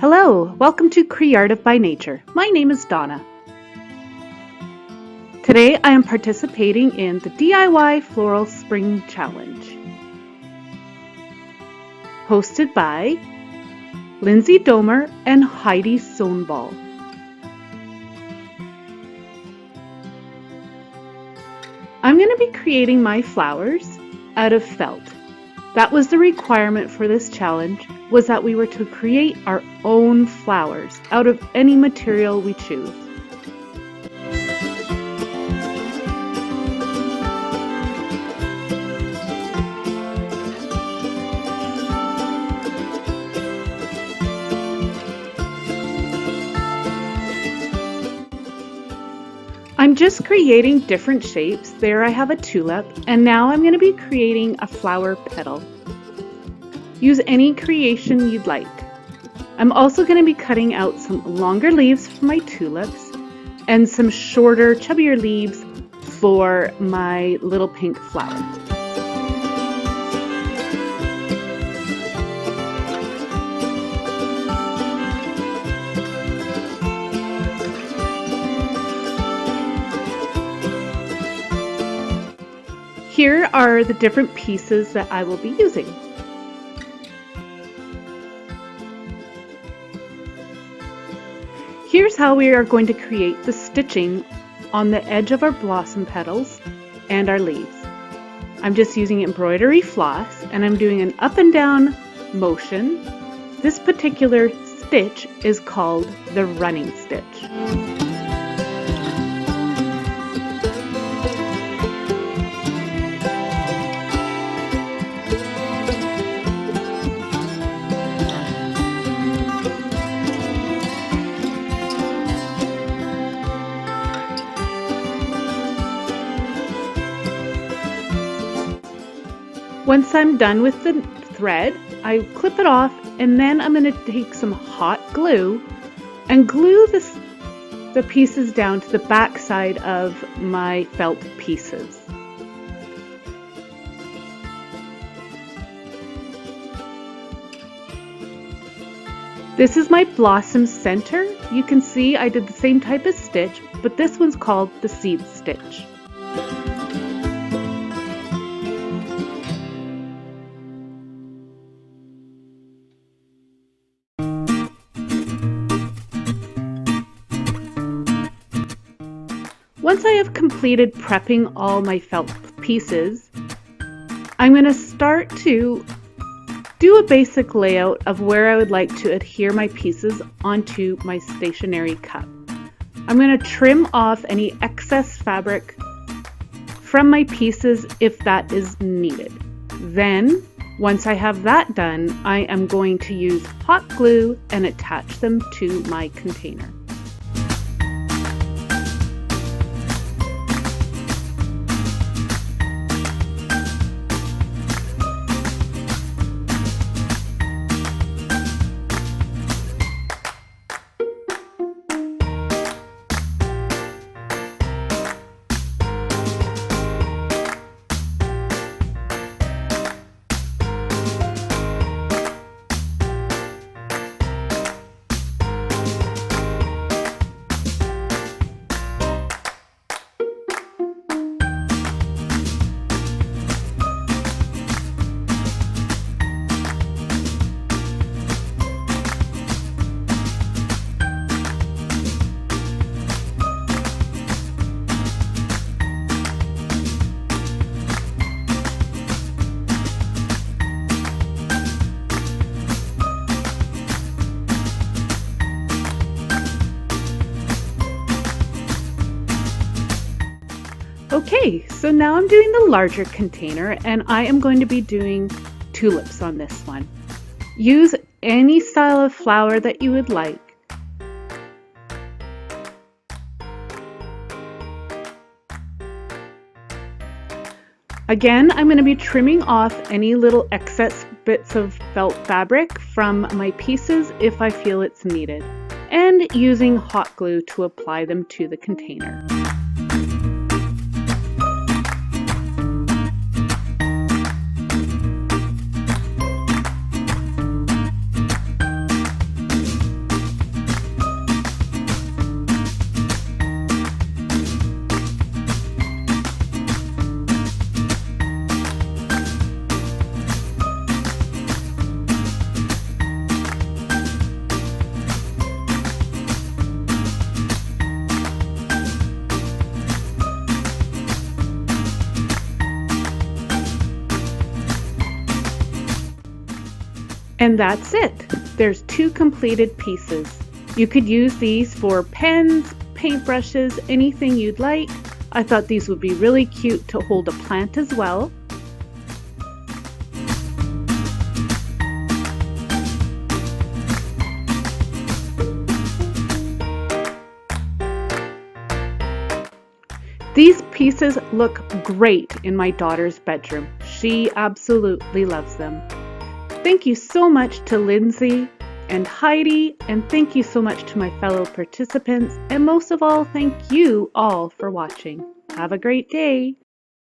Hello, welcome to CreArtive by Nature. My name is Donna. Today I am participating in the DIY Floral Spring Challenge, hosted by Lindsey and Heidi Sonball. I'm going to be creating my flowers out of felt. That was the requirement for this challenge, was that we were to create our own flowers out of any material we choose. I'm just creating different shapes. There I have a tulip, and now I'm going to be creating a flower petal. Use any creation you'd like. I'm also going to be cutting out some longer leaves for my tulips and some shorter, chubbier leaves for my little pink flower. Here are the different pieces that I will be using. Here's how we are going to create the stitching on the edge of our blossom petals and our leaves. I'm just using embroidery floss and I'm doing an up and down motion. This particular stitch is called the running stitch. Once I'm done with the thread, I clip it off and then I'm going to take some hot glue and glue the pieces down to the back side of my felt pieces. This is my blossom center. You can see I did the same type of stitch, but this one's called the seed stitch. Once I have completed prepping all my felt pieces, I'm going to start to do a basic layout of where I would like to adhere my pieces onto my stationery cup. I'm going to trim off any excess fabric from my pieces if that is needed. Then, once I have that done, I am going to use hot glue and attach them to my container. Okay, so now I'm doing the larger container and I am going to be doing tulips on this one. Use any style of flower that you would like. Again, I'm going to be trimming off any little excess bits of felt fabric from my pieces if I feel it's needed, and using hot glue to apply them to the container. And that's it. There's 2 completed pieces. You could use these for pens, paintbrushes, anything you'd like. I thought these would be really cute to hold a plant as well. These pieces look great in my daughter's bedroom. She absolutely loves them. Thank you so much to Lindsey and Heidi, and thank you so much to my fellow participants, and most of all, thank you all for watching. Have a great day.